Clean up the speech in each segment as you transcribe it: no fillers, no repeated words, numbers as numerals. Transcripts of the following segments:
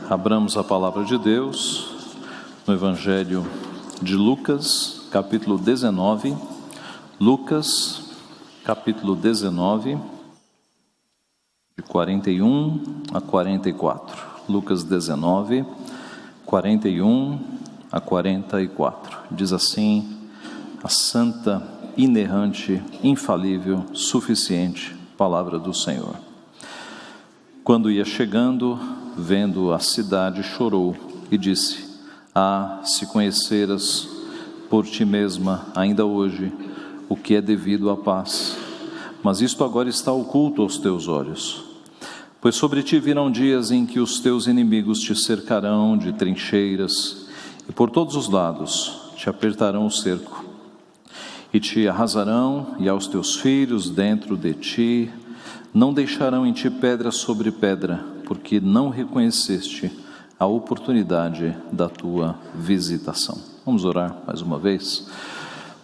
Abramos a palavra de Deus no Evangelho de Lucas, capítulo 19. Lucas, capítulo 19, de 41 a 44. Lucas 19, 41 a 44. Diz assim a santa, inerrante, infalível, suficiente palavra do Senhor. Quando ia chegando, vendo a cidade, chorou e disse: Ah, se conheceras por ti mesma, ainda hoje, o que é devido à paz. Mas isto agora está oculto aos teus olhos. Pois sobre ti virão dias em que os teus inimigos te cercarão de trincheiras, e por todos os lados te apertarão o cerco, e te arrasarão, e aos teus filhos dentro de ti não deixarão em ti pedra sobre pedra, porque não reconheceste a oportunidade da tua visitação. Vamos orar mais uma vez.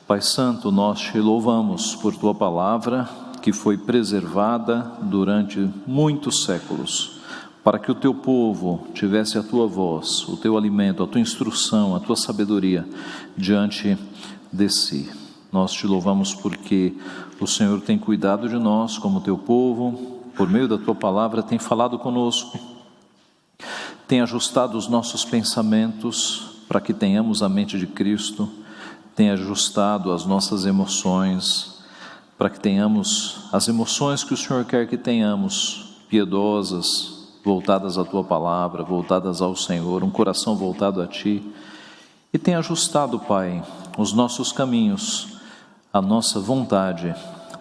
Pai Santo, nós te louvamos por tua palavra, que foi preservada durante muitos séculos, para que o teu povo tivesse a tua voz, o teu alimento, a tua instrução, a tua sabedoria diante de si. Nós te louvamos porque o Senhor tem cuidado de nós como teu povo, por meio da tua palavra tem falado conosco, tem ajustado os nossos pensamentos para que tenhamos a mente de Cristo, tem ajustado as nossas emoções para que tenhamos as emoções que o Senhor quer que tenhamos, piedosas, voltadas à tua palavra, voltadas ao Senhor, um coração voltado a ti, e tem ajustado, Pai, os nossos caminhos, a nossa vontade,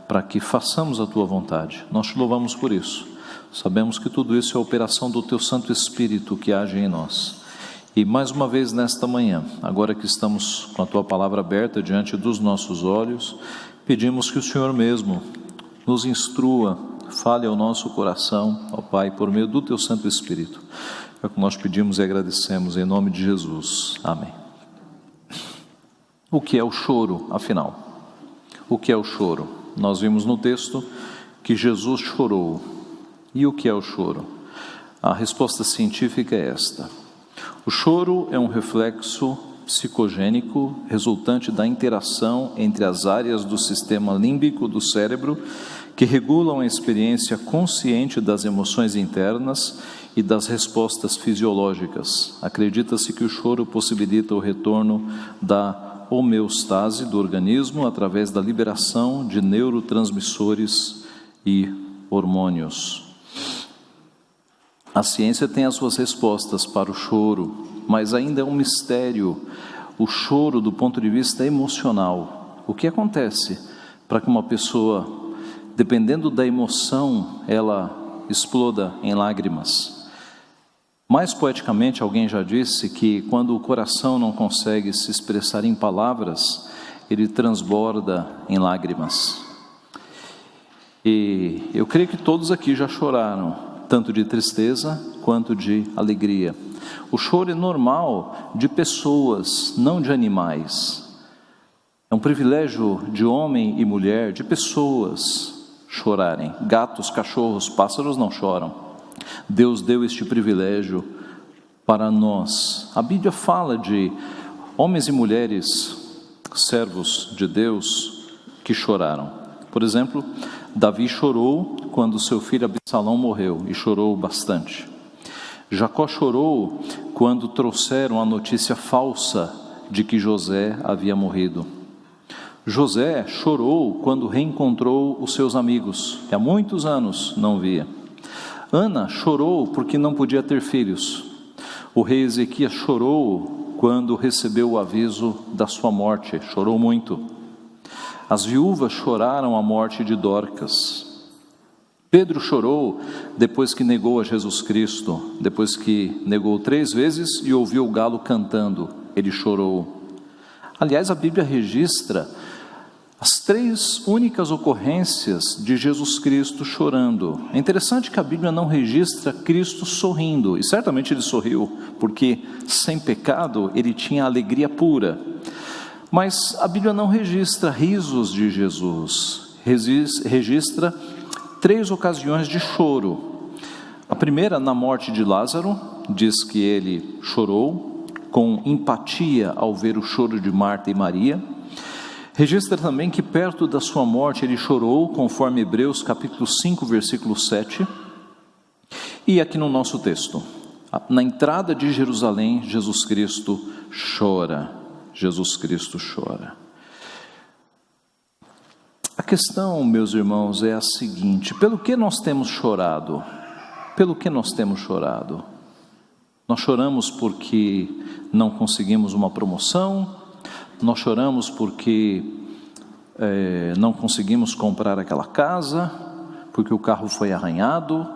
para que façamos a tua vontade. Nós te louvamos por isso. Sabemos que tudo isso é a operação do teu Santo Espírito que age em nós. E mais uma vez nesta manhã, agora que estamos com a tua palavra aberta diante dos nossos olhos, pedimos que o Senhor mesmo nos instrua, fale ao nosso coração, ó Pai, por meio do teu Santo Espírito. É o que nós pedimos e agradecemos em nome de Jesus. Amém. O que é o choro, afinal? O que é o choro? Nós vimos no texto que Jesus chorou. E o que é o choro? A resposta científica é esta: o choro é um reflexo psicogênico resultante da interação entre as áreas do sistema límbico do cérebro que regulam a experiência consciente das emoções internas e das respostas fisiológicas. Acredita-se que o choro possibilita o retorno da homeostase do organismo através da liberação de neurotransmissores e hormônios. A ciência tem as suas respostas para o choro, mas ainda é um mistério o choro do ponto de vista emocional. O que acontece para que uma pessoa, dependendo da emoção, ela exploda em lágrimas? Mais poeticamente, alguém já disse que quando o coração não consegue se expressar em palavras, ele transborda em lágrimas. E eu creio que todos aqui já choraram, tanto de tristeza quanto de alegria. O choro é normal de pessoas, não de animais. É um privilégio de homem e mulher, de pessoas chorarem. Gatos, cachorros, pássaros não choram. Deus deu este privilégio para nós. A Bíblia fala de homens e mulheres, servos de Deus, que choraram. Por exemplo, Davi chorou quando seu filho Absalão morreu, e chorou bastante. Jacó chorou quando trouxeram a notícia falsa de que José havia morrido. José chorou quando reencontrou os seus amigos, que há muitos anos não via. Ana chorou porque não podia ter filhos. O rei Ezequias chorou quando recebeu o aviso da sua morte, chorou muito. As viúvas choraram a morte de Dorcas. Pedro chorou depois que negou a Jesus Cristo, depois que negou 3 vezes e ouviu o galo cantando, ele chorou. Aliás, a Bíblia registra as 3 únicas ocorrências de Jesus Cristo chorando. É interessante que a Bíblia não registra Cristo sorrindo, e certamente ele sorriu, porque sem pecado ele tinha alegria pura. Mas a Bíblia não registra risos de Jesus, registra 3 ocasiões de choro. A primeira na morte de Lázaro, diz que ele chorou com empatia ao ver o choro de Marta e Maria. Registra também que perto da sua morte ele chorou, conforme Hebreus capítulo 5, versículo 7. E aqui no nosso texto, na entrada de Jerusalém, Jesus Cristo chora. Jesus Cristo chora. A questão, meus irmãos, é a seguinte: pelo que nós temos chorado? Pelo que nós temos chorado? Nós choramos porque não conseguimos uma promoção, nós choramos porque não conseguimos comprar aquela casa, porque o carro foi arranhado,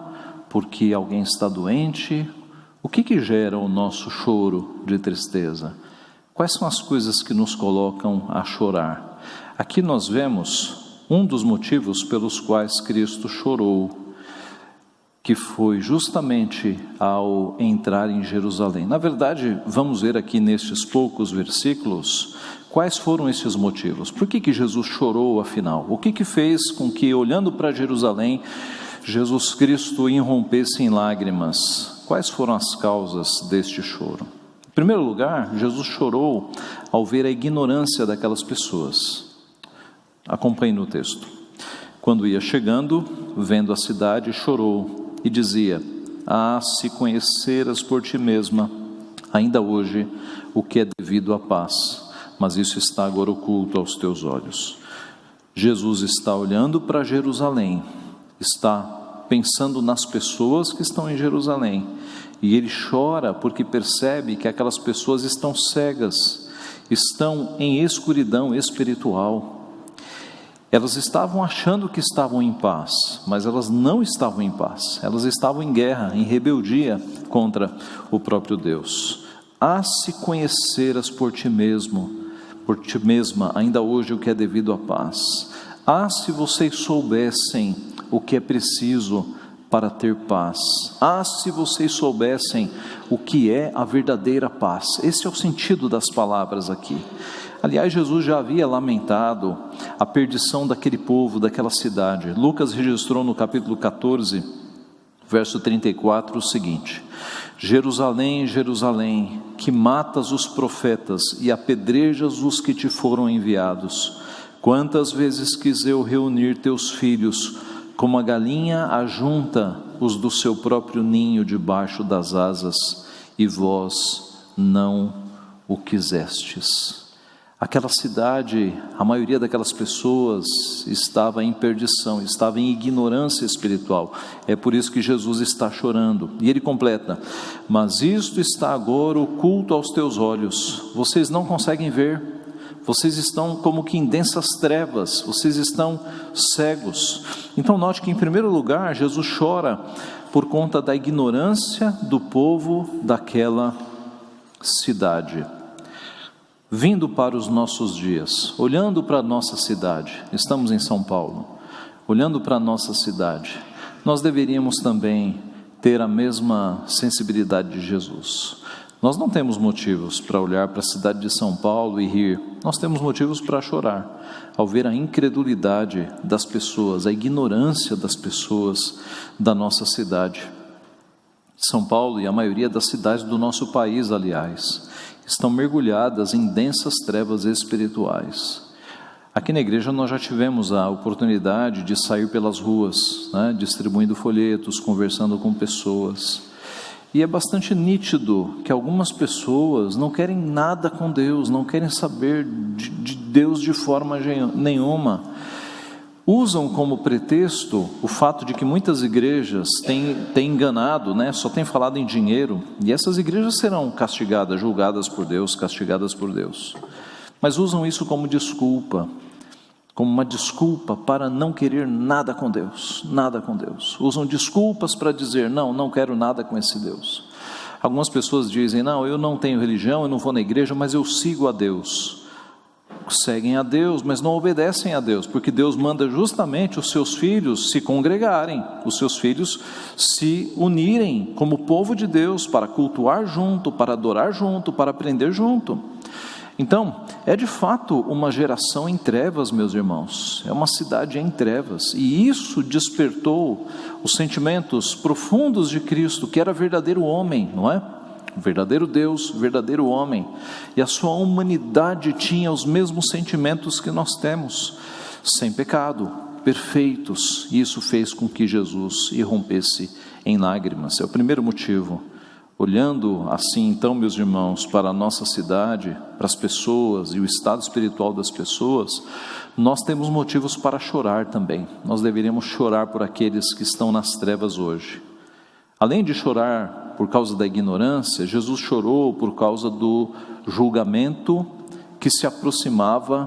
porque alguém está doente. O que gera o nosso choro de tristeza? Quais são as coisas que nos colocam a chorar? Aqui nós vemos um dos motivos pelos quais Cristo chorou, que foi justamente ao entrar em Jerusalém. Na verdade, vamos ver aqui nestes poucos versículos quais foram esses motivos. Por que Jesus chorou afinal? O que fez com que, olhando para Jerusalém, Jesus Cristo irrompesse em lágrimas? Quais foram as causas deste choro? Em primeiro lugar, Jesus chorou ao ver a ignorância daquelas pessoas. Acompanhe no texto. Quando ia chegando, vendo a cidade, chorou e dizia: ah, se conheceras por ti mesma, ainda hoje, o que é devido à paz, mas isso está agora oculto aos teus olhos. Jesus está olhando para Jerusalém, está pensando nas pessoas que estão em Jerusalém, e ele chora porque percebe que aquelas pessoas estão cegas, estão em escuridão espiritual. Elas estavam achando que estavam em paz, mas elas não estavam em paz, elas estavam em guerra, em rebeldia contra o próprio Deus. Ah, se conheceras por ti mesmo, por ti mesma, ainda hoje o que é devido à paz. Ah, se vocês soubessem o que é preciso para ter paz. Ah, se vocês soubessem o que é a verdadeira paz. Esse é o sentido das palavras aqui. Aliás, Jesus já havia lamentado a perdição daquele povo, daquela cidade. Lucas registrou no capítulo 14, verso 34, o seguinte: Jerusalém, Jerusalém, que matas os profetas e apedrejas os que te foram enviados. Quantas vezes quis eu reunir teus filhos, como a galinha ajunta os do seu próprio ninho debaixo das asas, e vós não o quisestes. Aquela cidade, a maioria daquelas pessoas estava em perdição, estava em ignorância espiritual. É por isso que Jesus está chorando. E ele completa: mas isto está agora oculto aos teus olhos. Vocês não conseguem ver. Vocês estão como que em densas trevas. Vocês estão cegos. Então note que em primeiro lugar Jesus chora por conta da ignorância do povo daquela cidade. Vindo para os nossos dias, olhando para a nossa cidade, estamos em São Paulo, olhando para a nossa cidade, nós deveríamos também ter a mesma sensibilidade de Jesus. Nós não temos motivos para olhar para a cidade de São Paulo e rir, nós temos motivos para chorar, ao ver a incredulidade das pessoas, a ignorância das pessoas da nossa cidade. São Paulo e a maioria das cidades do nosso país, aliás, estão mergulhadas em densas trevas espirituais. Aqui na igreja nós já tivemos a oportunidade de sair pelas ruas, distribuindo folhetos, conversando com pessoas, e é bastante nítido que algumas pessoas não querem nada com Deus, não querem saber de Deus de forma nenhuma. Usam como pretexto o fato de que muitas igrejas têm enganado, só têm falado em dinheiro, e essas igrejas serão castigadas, julgadas por Deus, castigadas por Deus. Mas usam isso como desculpa, como uma desculpa para não querer nada com Deus, nada com Deus. Usam desculpas para dizer: não quero nada com esse Deus. Algumas pessoas dizem: não, eu não tenho religião, eu não vou na igreja, mas eu sigo a Deus. Seguem a Deus, mas não obedecem a Deus, porque Deus manda justamente os seus filhos se congregarem, os seus filhos se unirem como povo de Deus, para cultuar junto, para adorar junto, para aprender junto. Então, é de fato uma geração em trevas, meus irmãos, é uma cidade em trevas, e isso despertou os sentimentos profundos de Cristo, que era verdadeiro homem, não é? Verdadeiro Deus, verdadeiro homem, e a sua humanidade tinha os mesmos sentimentos que nós temos, sem pecado, perfeitos, e isso fez com que Jesus irrompesse em lágrimas. É o primeiro motivo. Olhando assim, então, meus irmãos, para a nossa cidade, para as pessoas e o estado espiritual das pessoas, nós temos motivos para chorar também. Nós deveríamos chorar por aqueles que estão nas trevas hoje. Além de chorar por causa da ignorância, Jesus chorou por causa do julgamento que se aproximava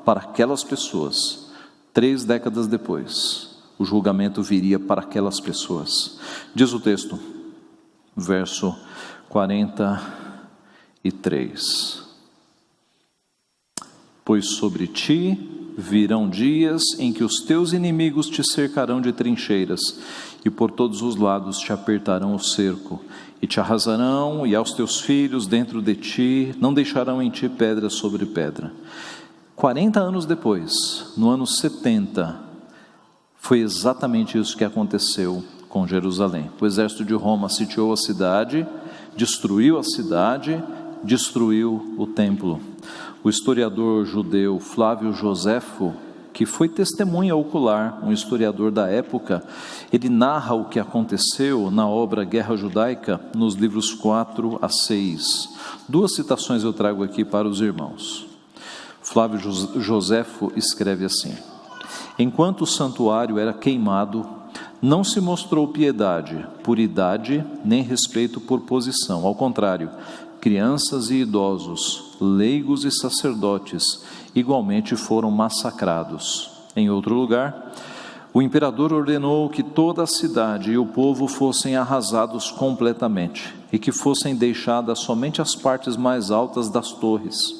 para aquelas pessoas. 3 décadas depois, o julgamento viria para aquelas pessoas. Diz o texto, verso 43: pois sobre ti virão dias em que os teus inimigos te cercarão de trincheiras, e por todos os lados te apertarão o cerco, e te arrasarão, e aos teus filhos dentro de ti, não deixarão em ti pedra sobre pedra. 40 anos depois, no ano 70, foi exatamente isso que aconteceu com Jerusalém. O exército de Roma sitiou a cidade, destruiu a cidade, destruiu o templo. O historiador judeu Flávio Joséfo, que foi testemunha ocular, um historiador da época, ele narra o que aconteceu na obra Guerra Judaica, nos livros 4 a 6. 2 citações eu trago aqui para os irmãos. Flávio Joséfo escreve assim: enquanto o santuário era queimado, não se mostrou piedade por idade, nem respeito por posição. Ao contrário, crianças e idosos, leigos e sacerdotes, igualmente foram massacrados. Em outro lugar, o imperador ordenou que toda a cidade e o povo fossem arrasados completamente, e que fossem deixadas somente as partes mais altas das torres,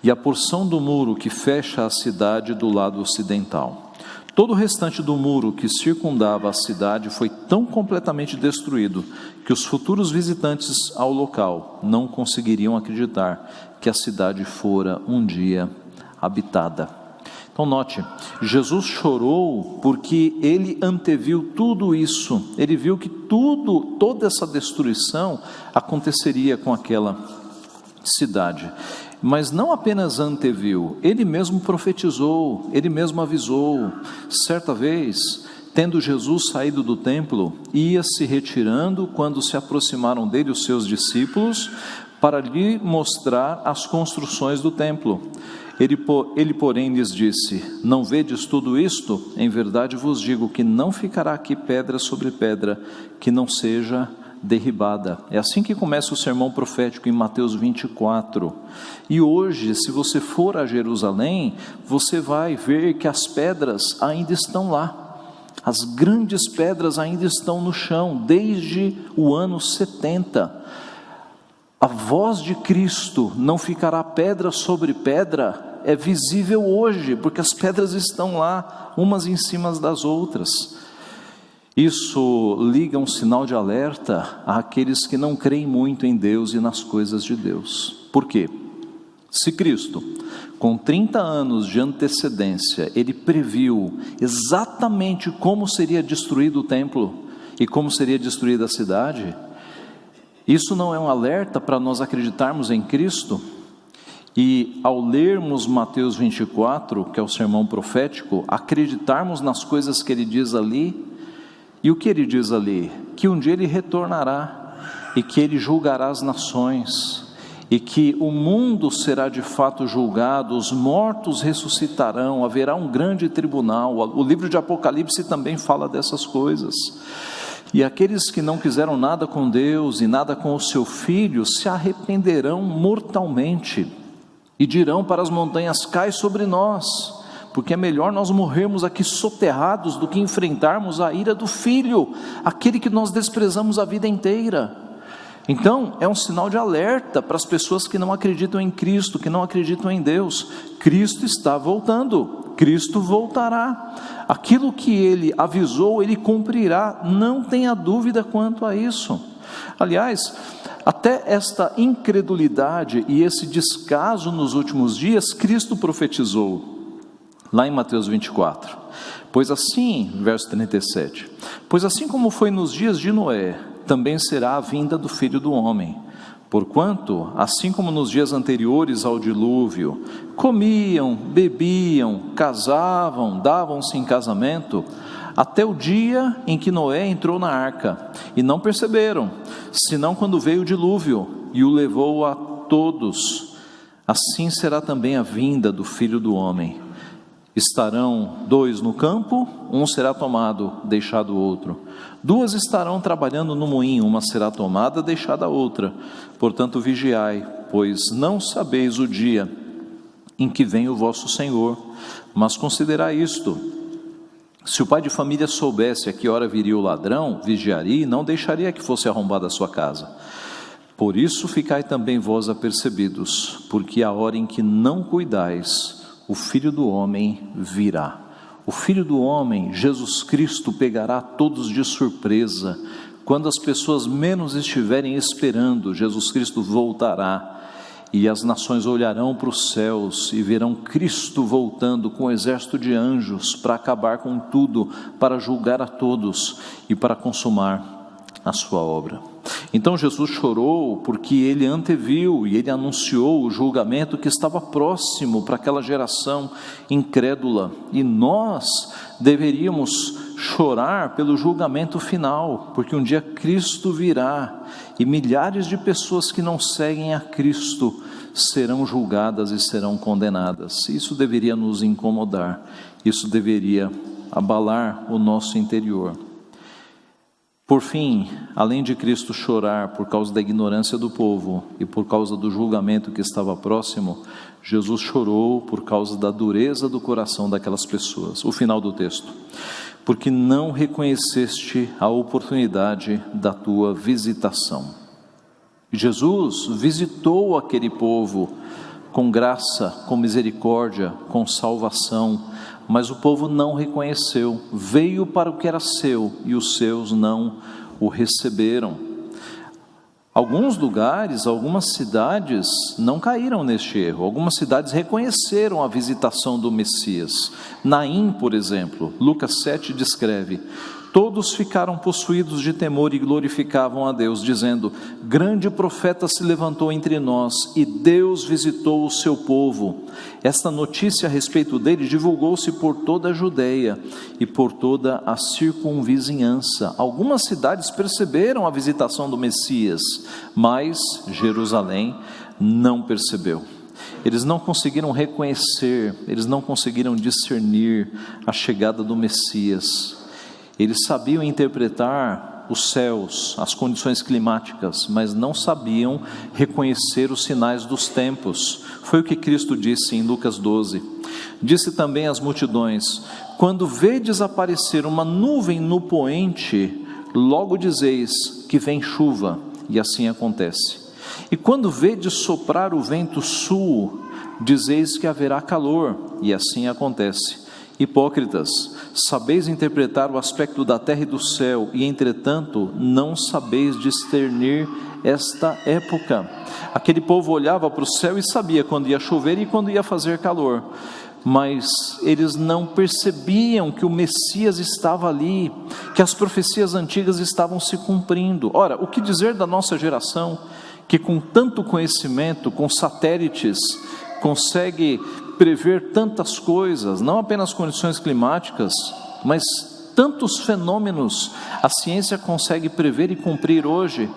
e a porção do muro que fecha a cidade do lado ocidental. Todo o restante do muro que circundava a cidade foi tão completamente destruído que os futuros visitantes ao local não conseguiriam acreditar que a cidade fora um dia habitada. Então note, Jesus chorou porque ele anteviu tudo isso, ele viu que toda essa destruição aconteceria com aquela cidade. Mas não apenas anteviu, ele mesmo profetizou, ele mesmo avisou. Certa vez, tendo Jesus saído do templo, ia se retirando quando se aproximaram dele os seus discípulos para lhe mostrar as construções do templo. Ele, porém, lhes disse: não vedes tudo isto? Em verdade vos digo que não ficará aqui pedra sobre pedra que não seja derribada. É assim que começa o sermão profético em Mateus 24. E hoje, se você for a Jerusalém, você vai ver que as pedras ainda estão lá. As grandes pedras ainda estão no chão, desde o ano 70. A voz de Cristo, não ficará pedra sobre pedra, é visível hoje, porque as pedras estão lá, umas em cima das outras. Isso liga um sinal de alerta àqueles que não creem muito em Deus e nas coisas de Deus. Por quê? Se Cristo, com 30 anos de antecedência, ele previu exatamente como seria destruído o templo e como seria destruída a cidade, isso não é um alerta para nós acreditarmos em Cristo? E ao lermos Mateus 24, que é o sermão profético, acreditarmos nas coisas que ele diz ali. E o que ele diz ali? Que um dia ele retornará e que ele julgará as nações e que o mundo será de fato julgado, os mortos ressuscitarão, haverá um grande tribunal. O livro de Apocalipse também fala dessas coisas. E aqueles que não quiseram nada com Deus e nada com o seu Filho se arrependerão mortalmente e dirão para as montanhas: cai sobre nós, porque é melhor nós morrermos aqui soterrados do que enfrentarmos a ira do Filho, aquele que nós desprezamos a vida inteira. Então é um sinal de alerta para as pessoas que não acreditam em Cristo, que não acreditam em Deus. Cristo está voltando, Cristo voltará, aquilo que ele avisou, ele cumprirá, não tenha dúvida quanto a isso. Aliás, Até esta incredulidade e esse descaso nos últimos dias, Cristo profetizou, lá em Mateus 24. Pois assim, verso 37, pois assim como foi nos dias de Noé, também será a vinda do Filho do Homem. Porquanto, assim como nos dias anteriores ao dilúvio, comiam, bebiam, casavam, davam-se em casamento, até o dia em que Noé entrou na arca, e não perceberam, senão quando veio o dilúvio e o levou a todos. Assim será também a vinda do Filho do Homem. Estarão 2 no campo, um será tomado, deixado o outro. 2 estarão trabalhando no moinho, uma será tomada, deixada a outra. Portanto, vigiai, pois não sabeis o dia em que vem o vosso Senhor. Mas considerai isto: se o pai de família soubesse a que hora viria o ladrão, vigiaria e não deixaria que fosse arrombada a sua casa. Por isso ficai também vós apercebidos, porque a hora em que não cuidais, o Filho do Homem virá. O Filho do Homem, Jesus Cristo, pegará todos de surpresa. Quando as pessoas menos estiverem esperando, Jesus Cristo voltará. E as nações olharão para os céus e verão Cristo voltando com um exército de anjos para acabar com tudo, para julgar a todos e para consumar a sua obra. Então Jesus chorou porque ele anteviu e ele anunciou o julgamento que estava próximo para aquela geração incrédula. E nós deveríamos chorar pelo julgamento final, porque um dia Cristo virá e milhares de pessoas que não seguem a Cristo serão julgadas e serão condenadas. Isso deveria nos incomodar, isso deveria abalar o nosso interior. Por fim, além de Cristo chorar por causa da ignorância do povo e por causa do julgamento que estava próximo, Jesus chorou por causa da dureza do coração daquelas pessoas. O final do texto: porque não reconheceste a oportunidade da tua visitação. Jesus visitou aquele povo com graça, com misericórdia, com salvação, mas o povo não reconheceu, veio para o que era seu e os seus não o receberam. Alguns lugares, algumas cidades não caíram neste erro, algumas cidades reconheceram a visitação do Messias. Naim, por exemplo, Lucas 7 descreve: todos ficaram possuídos de temor e glorificavam a Deus, dizendo: grande profeta se levantou entre nós e Deus visitou o seu povo. Esta notícia a respeito dele divulgou-se por toda a Judeia e por toda a circunvizinhança. Algumas cidades perceberam a visitação do Messias, mas Jerusalém não percebeu. Eles não conseguiram reconhecer, eles não conseguiram discernir a chegada do Messias. Eles sabiam interpretar os céus, as condições climáticas, mas não sabiam reconhecer os sinais dos tempos. Foi o que Cristo disse em Lucas 12. Disse também às multidões: quando vedes aparecer uma nuvem no poente, logo dizeis que vem chuva, e assim acontece. E quando vedes soprar o vento sul, dizeis que haverá calor, e assim acontece. Hipócritas, sabeis interpretar o aspecto da terra e do céu, e entretanto não sabeis discernir esta época. Aquele povo olhava para o céu e sabia quando ia chover e quando ia fazer calor, mas eles não percebiam que o Messias estava ali, que as profecias antigas estavam se cumprindo. Ora, o que dizer da nossa geração, que com tanto conhecimento, com satélites, consegue prever tantas coisas, não apenas condições climáticas, mas tantos fenômenos a ciência consegue prever e cumprir hoje.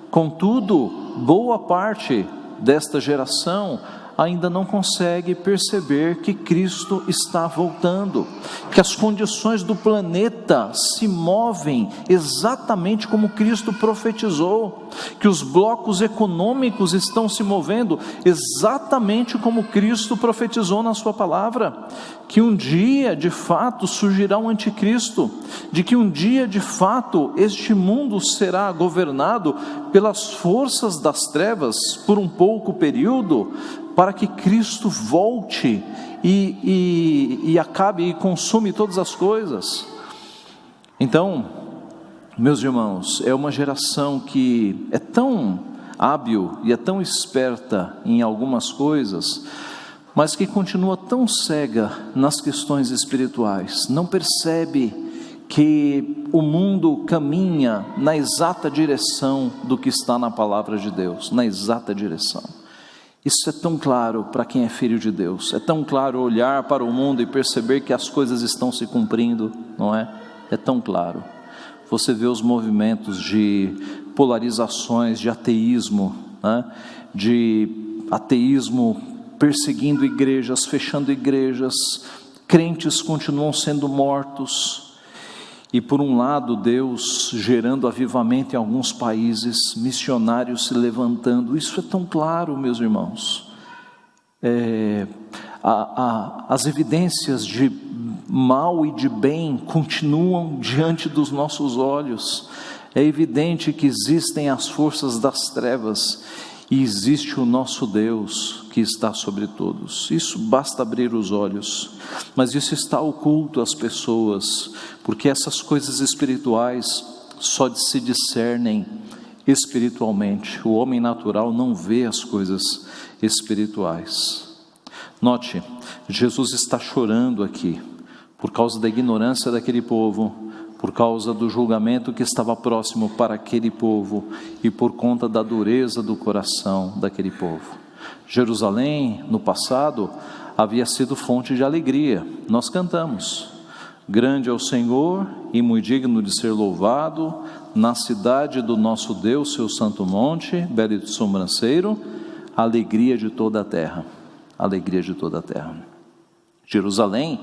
Contudo, boa parte desta geração ainda não consegue perceber que Cristo está voltando, que as condições do planeta se movem exatamente como Cristo profetizou, que os blocos econômicos estão se movendo exatamente como Cristo profetizou na sua palavra, que um dia de fato surgirá um anticristo, de que um dia de fato este mundo será governado pelas forças das trevas por um pouco período, para que Cristo volte e acabe e consume todas as coisas. Então, meus irmãos, é uma geração que é tão hábil e é tão esperta em algumas coisas, mas que continua tão cega nas questões espirituais, não percebe que o mundo caminha na exata direção do que está na palavra de Deus, na exata direção. Isso é tão claro para quem é filho de Deus, é tão claro olhar para o mundo e perceber que as coisas estão se cumprindo, não é? É tão claro. Você vê os movimentos de polarizações, de ateísmo, né? De ateísmo perseguindo igrejas, fechando igrejas, crentes continuam sendo mortos. E por um lado, Deus gerando avivamento em alguns países, missionários se levantando. Isso é tão claro, meus irmãos. As evidências de mal e de bem continuam diante dos nossos olhos. É evidente que existem as forças das trevas e existe o nosso Deus que está sobre todos. Isso basta abrir os olhos, mas isso está oculto às pessoas, porque essas coisas espirituais só se discernem espiritualmente. O homem natural não vê as coisas espirituais. Note, Jesus está chorando aqui, por causa da ignorância daquele povo, por causa do julgamento que estava próximo para aquele povo e por conta da dureza do coração daquele povo. Jerusalém, no passado, havia sido fonte de alegria. Nós cantamos: grande é o Senhor e muito digno de ser louvado, na cidade do nosso Deus, seu santo monte, belo e sobranceiro, alegria de toda a terra. Alegria de toda a terra. Jerusalém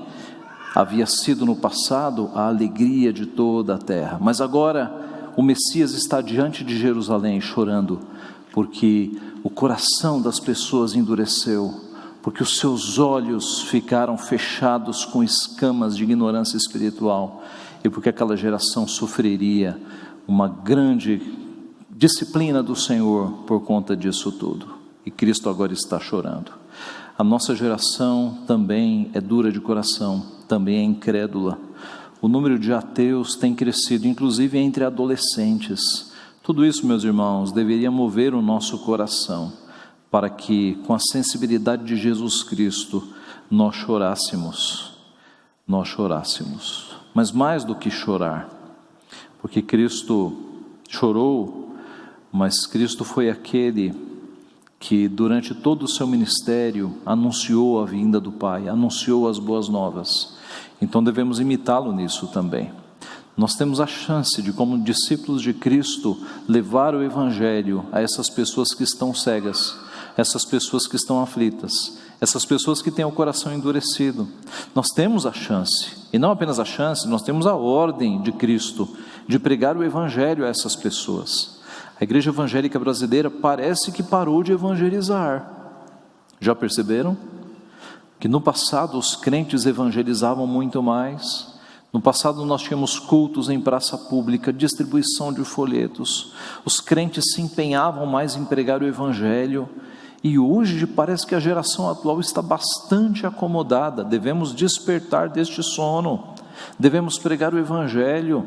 havia sido no passado a alegria de toda a terra, mas agora o Messias está diante de Jerusalém chorando, porque o coração das pessoas endureceu, porque os seus olhos ficaram fechados com escamas de ignorância espiritual, e porque aquela geração sofreria uma grande disciplina do Senhor por conta disso tudo, e Cristo agora está chorando. A nossa geração também é dura de coração, também é incrédula. O número de ateus tem crescido, inclusive entre adolescentes. Tudo isso, meus irmãos, deveria mover o nosso coração, para que, com a sensibilidade de Jesus Cristo, nós chorássemos. Mas mais do que chorar, porque Cristo chorou, mas Cristo foi aquele que durante todo o seu ministério anunciou a vinda do Pai, anunciou as boas novas. Então devemos imitá-lo nisso também. Nós temos a chance de, como discípulos de Cristo, levar o Evangelho a essas pessoas que estão cegas, essas pessoas que estão aflitas, essas pessoas que têm o coração endurecido. Nós temos a chance, e não apenas a chance, nós temos a ordem de Cristo de pregar o Evangelho a essas pessoas. A igreja evangélica brasileira parece que parou de evangelizar. Já perceberam? Que no passado os crentes evangelizavam muito mais. No passado nós tínhamos cultos em praça pública, distribuição de folhetos. Os crentes se empenhavam mais em pregar o evangelho. E hoje parece que a geração atual está bastante acomodada. Devemos despertar deste sono. Devemos pregar o evangelho.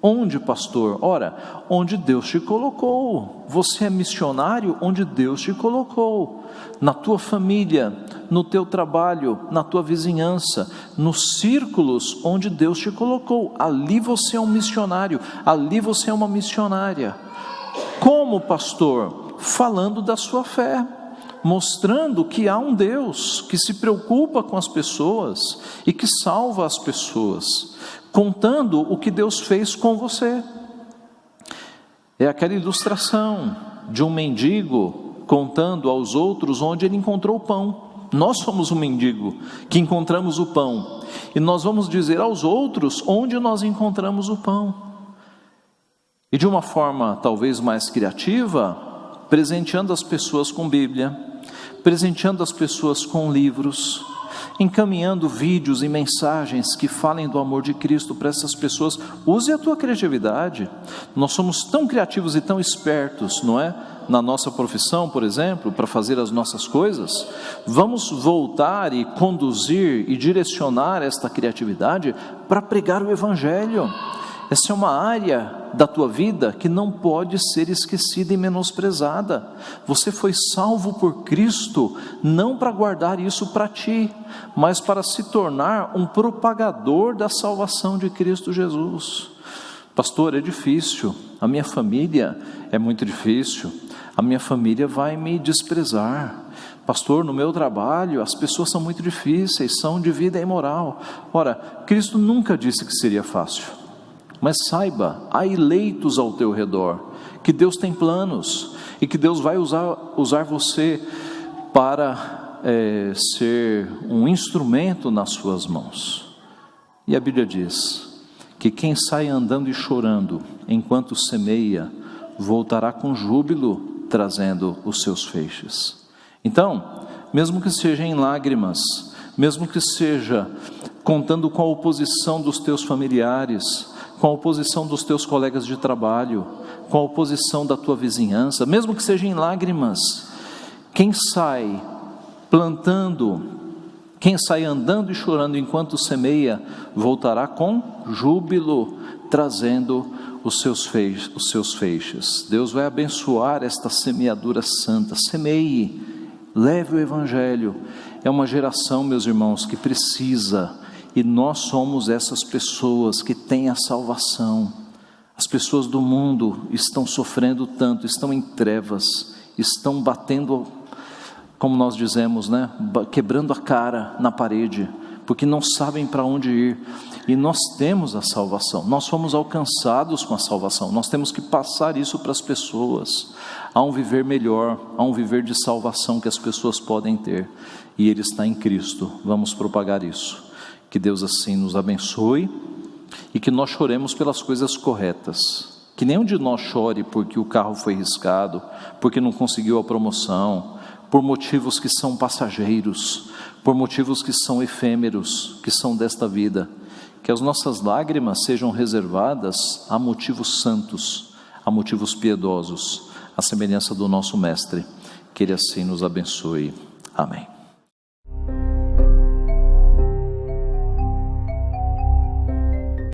Onde, pastor? Ora, onde Deus te colocou. Você é missionário onde Deus te colocou. Na tua família, no teu trabalho, na tua vizinhança, nos círculos onde Deus te colocou. Ali você é um missionário, ali você é uma missionária. Como, pastor? Falando da sua fé, mostrando que há um Deus que se preocupa com as pessoas e que salva as pessoas, contando o que Deus fez com você. É aquela ilustração de um mendigo contando aos outros onde ele encontrou o pão. Nós somos um mendigo que encontramos o pão, e nós vamos dizer aos outros onde nós encontramos o pão. E de uma forma talvez mais criativa, presenteando as pessoas com Bíblia, presenteando as pessoas com livros, encaminhando vídeos e mensagens que falem do amor de Cristo para essas pessoas. Use a tua criatividade. Nós somos tão criativos e tão espertos, não é? Na nossa profissão, por exemplo, para fazer as nossas coisas. Vamos voltar e conduzir e direcionar esta criatividade para pregar o Evangelho. Essa é uma área da tua vida que não pode ser esquecida e menosprezada. Você foi salvo por Cristo, não para guardar isso para ti, mas para se tornar um propagador da salvação de Cristo Jesus. Pastor, é difícil, a minha família é muito difícil, a minha família vai me desprezar. Pastor, no meu trabalho as pessoas são muito difíceis, são de vida imoral. Ora, Cristo nunca disse que seria fácil. Mas saiba, há eleitos ao teu redor, que Deus tem planos, e que Deus vai usar você para ser um instrumento nas suas mãos. E a Bíblia diz que quem sai andando e chorando, enquanto semeia, voltará com júbilo, trazendo os seus feixes. Então, mesmo que seja em lágrimas, mesmo que seja contando com a oposição dos teus familiares, com a oposição dos teus colegas de trabalho, com a oposição da tua vizinhança, mesmo que seja em lágrimas, quem sai plantando, quem sai andando e chorando enquanto semeia, voltará com júbilo, trazendo os seus feixes. Deus vai abençoar esta semeadura santa. Semeie, leve o Evangelho. É uma geração, meus irmãos, que precisa. E nós somos essas pessoas que têm a salvação. As pessoas do mundo estão sofrendo tanto, estão em trevas, estão batendo, como nós dizemos, né? Quebrando a cara na parede, porque não sabem para onde ir. E nós temos a salvação, nós fomos alcançados com a salvação. Nós temos que passar isso para as pessoas. Há um viver melhor, há um viver de salvação que as pessoas podem ter, e ele está em Cristo. Vamos propagar isso. Que Deus assim nos abençoe e que nós choremos pelas coisas corretas. Que nenhum de nós chore porque o carro foi riscado, porque não conseguiu a promoção, por motivos que são passageiros, por motivos que são efêmeros, que são desta vida. Que as nossas lágrimas sejam reservadas a motivos santos, a motivos piedosos, à semelhança do nosso Mestre. Que Ele assim nos abençoe. Amém.